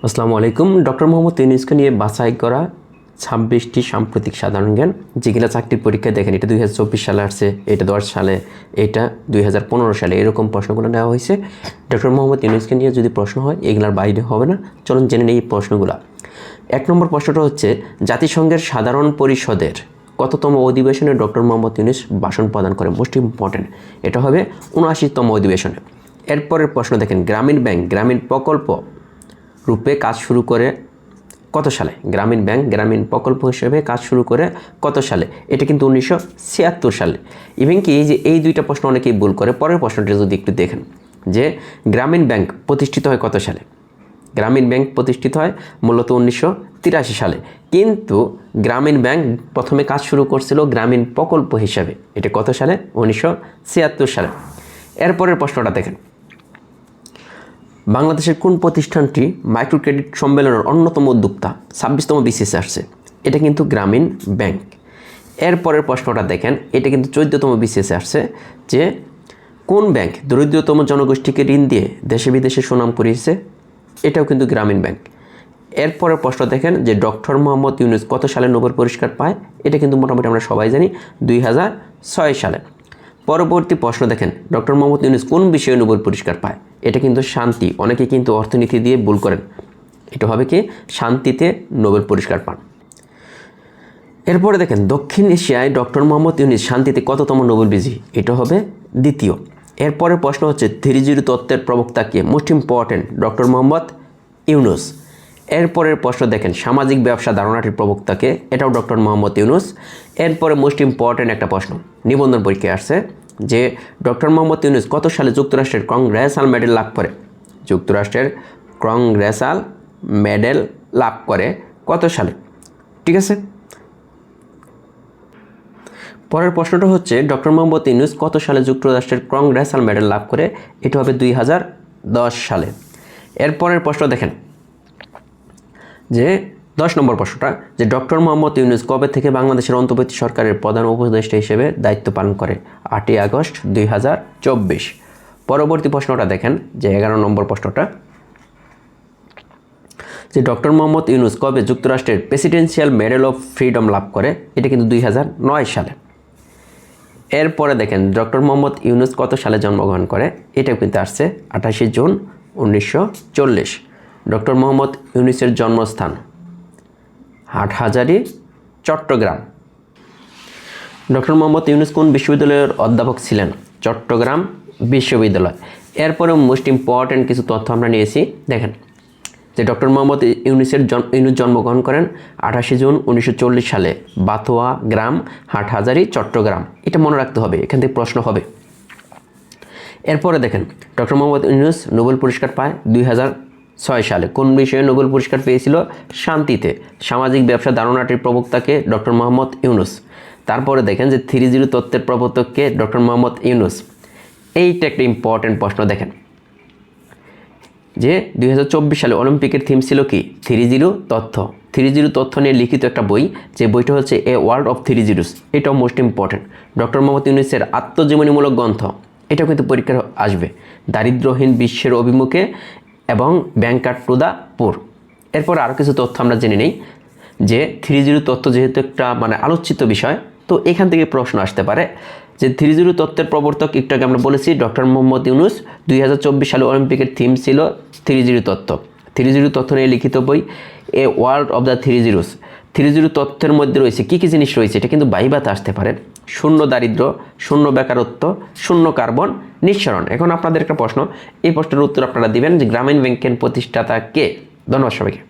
আসসালামু আলাইকুম। ডক্টর মোহাম্মদ ইউনূসকে নিয়ে বাছাই করা 26টি সাম্প্রতিক সাধারণ জ্ঞান, যেগুলো চাকরির পরীক্ষায় দেখেন। এটা 2024 সালে আসছে, এটা 10 সালে, এটা 2015 সালে, এরকম প্রশ্নগুলো নেওয়া হয়েছে। ডক্টর মোহাম্মদ ইউনূসকে নিয়ে যদি প্রশ্ন হয়, এগুলোর বাইরে হবে না। চলুন জেনে নিই এই প্রশ্নগুলো। 1 নম্বর প্রশ্নটা হচ্ছে, জাতিসংঘের সাধারণ পরিষদের কততম অধিবেশনে ডক্টর মোহাম্মদ ইউনূস ভাষণ প্রদান করে? মোস্ট ইম্পর্টেন্ট, এটা হবে 79তম অধিবেশনে। এরপরের প্রশ্ন দেখেন, গ্রামীণ ব্যাংক গ্রামীণ প্রকল্প রূপে কাজ শুরু করে কত সালে? গ্রামীণ ব্যাংক গ্রামীণ প্রকল্প হিসেবে কাজ শুরু করে কত সালে? এটা কিন্তু 1976 সালে। ইভেন কি এই দুইটা প্রশ্ন অনেকেই ভুল করে। পরের প্রশ্নটা যদি একটু দেখেন, যে গ্রামীণ ব্যাংক প্রতিষ্ঠিত হয় কত সালে? গ্রামীণ ব্যাংক প্রতিষ্ঠিত হয় মূলত 1983 সালে, কিন্তু গ্রামীণ ব্যাংক প্রথমে কাজ শুরু করছিল গ্রামীণ প্রকল্প হিসাবে। এটা কত সালে? 1976 সালে। এরপরের প্রশ্নটা দেখেন, বাংলাদেশের কোন প্রতিষ্ঠানটি মাইক্রো ক্রেডিট সম্মেলনের অন্যতম উদ্যোক্তা? 26তম বিসিএসে আসছে, এটা কিন্তু গ্রামীণ ব্যাংক। এরপরের প্রশ্নটা দেখেন, এটা কিন্তু 14তম বিসিএসে আসছে, যে কোন ব্যাংক দরিদ্রতম জনগোষ্ঠীকে ঋণ দিয়ে দেশে বিদেশে সুনাম করিয়েছে? এটাও কিন্তু গ্রামীণ ব্যাংক। এরপরের প্রশ্ন দেখেন, যে ডক্টর মোহাম্মদ ইউনূস কত সালে নোবেল পুরস্কার পায়? এটা কিন্তু মোটামুটি আমরা সবাই জানি, 2006 সালে। পরবর্তী প্রশ্ন দেখেন, ডক্টর মোহাম্মদ ইউনূস কোন বিষয়ে নোবেল পুরস্কার পায়? এটা কিন্তু শান্তি। অনেকে কিন্তু অর্থনীতি দিয়ে ভুল করেন। এটা হবে কি, শান্তিতে নোবেল পুরস্কার পান। এরপরে দেখেন, দক্ষিণ এশিয়ায় ডক্টর মোহাম্মদ ইউনূস শান্তিতে কততম নোবেল বিজয়ী? এটা হবে 2য়। এরপরের প্রশ্ন হচ্ছে, 3G তত্ত্বের প্রবক্তা কে? Most important, doctor Muhammad Yunus. এরপরের প্রশ্ন দেখেন, সামাজিক ব্যবসা ধারণাটির প্রবক্তা কে? এটাও ডক্টর মোহাম্মদ ইউনূস। এরপরে মোস্ট ইম্পর্টেন্ট একটা প্রশ্ন নিবন্ধন পরীক্ষায় আসছে, যে ডক্টর মোহাম্মদ ইউনূস কত সালে যুক্তরাষ্ট্রের কংগ্রেসাল মেডেল লাভ করে? যুক্তরাষ্ট্রের কংগ্রেসাল মেডেল লাভ করে কত সালে? ঠিক আছে। পরের প্রশ্নটা হচ্ছে, ডক্টর মোহাম্মদ ইউনূস কত সালে যুক্তরাষ্ট্রের কংগ্রেসাল মেডেল লাভ করে? এটা হবে 2010 সালে। এরপরের প্রশ্ন দেখেন, যে 10 নম্বর প্রশ্নটা, যে ডক্টর মোহাম্মদ ইউনূস কবে থেকে বাংলাদেশের অন্তর্বর্তী সরকারের প্রধান উপদেষ্টা হিসেবে দায়িত্ব পালন করে? 8ই আগস্ট 2024। পরবর্তী প্রশ্নটা দেখেন, যে 11 নম্বর প্রশ্নটা, যে ডক্টর মোহাম্মদ ইউনূস কবে যুক্তরাষ্ট্রের প্রেসিডেন্সিয়াল মেডেল অফ ফ্রিডম লাভ করে? এটা কিন্তু 2009 সালে। এরপরে দেখেন, ডক্টর মোহাম্মদ ইউনূস কত সালে জন্মগ্রহণ করে? এটাও কিন্তু আসছে 28 জুন 1940। ডক্টর মোহাম্মদ ইউনূসের জন্মস্থান হাটহাজারী, চট্টগ্রাম। ডক্টর মোহাম্মদ ইউনূস কোন বিশ্ববিদ্যালয়ের অধ্যাপক ছিলেন? চট্টগ্রাম বিশ্ববিদ্যালয়। এরপরে মোস্ট ইম্পর্টেন্ট কিছু তথ্য আমরা নিয়েছি। দেখেন, যে ডক্টর মোহাম্মদ ইউনূস জন্মগ্রহণ করেন 28 জুন 1940 সালে, বাথোয়া গ্রাম, হাটহাজারী, চট্টগ্রাম। এটা মনে রাখতে হবে, এখান থেকে প্রশ্ন হবে। এরপরে দেখেন, ডক্টর মোহাম্মদ ইউনূস নোবেল পুরস্কার পায় 2006 সালে। কোন বিষয়ে নোবেল পুরস্কার পেয়েছিল? শান্তিতে। সামাজিক ব্যবসা ধারণাটির প্রবক্তাকে? ডক্টর মোহাম্মদ ইউনূস। তারপরে দেখেন, যে 3G তত্ত্বের প্রবর্তককে? ডক্টর মোহাম্মদ ইউনূস। এইটা একটা ইম্পর্টেন্ট প্রশ্ন। দেখেন, যে 2024 সালে অলিম্পিকের থিম ছিল কি? 3G তথ্য। 3G তথ্য নিয়ে লিখিত একটা বই, যে বইটা হচ্ছে এ ওয়ার্ল্ড অফ 3G। এটাও মোস্ট ইম্পর্টেন্ট। ডক্টর মোহাম্মদ ইউনূসের আত্মজীবনীমূলক গ্রন্থ, এটাও কিন্তু পরীক্ষায় আসবে, দারিদ্র্যহীন বিশ্বের অভিমুখে এবং ব্যাংকার টু দ্য পুর। এরপর আরও কিছু তথ্য আমরা জেনে নিই, যে 3G তথ্য যেহেতু একটা আলোচিত বিষয়, তো এখান থেকে প্রশ্ন আসতে পারে, যে 3G তত্ত্বের প্রবর্তক একটু আগে আমরা বলেছি ডক্টর মোহাম্মদ ইউনূস। 2024 সালে অলিম্পিকের থিম ছিল 3G তত্ত্ব। 3G তথ্য নিয়ে লিখিত বই a world of the 3G। 3G তথ্যের মধ্যে রয়েছে কী কী জিনিস রয়েছে? এটা কিন্তু বাইবাতে আসতে পারে। শূন্য দারিদ্র্য, শূন্য বেকারত্ব, শূন্য কার্বন নিঃসরণ। এখন আপনাদের একটা প্রশ্ন, এই প্রশ্নের উত্তর আপনারা দিবেন, যে গ্রামীণ ব্যাংকের প্রতিষ্ঠাতা কে? ধন্যবাদ সবাইকে।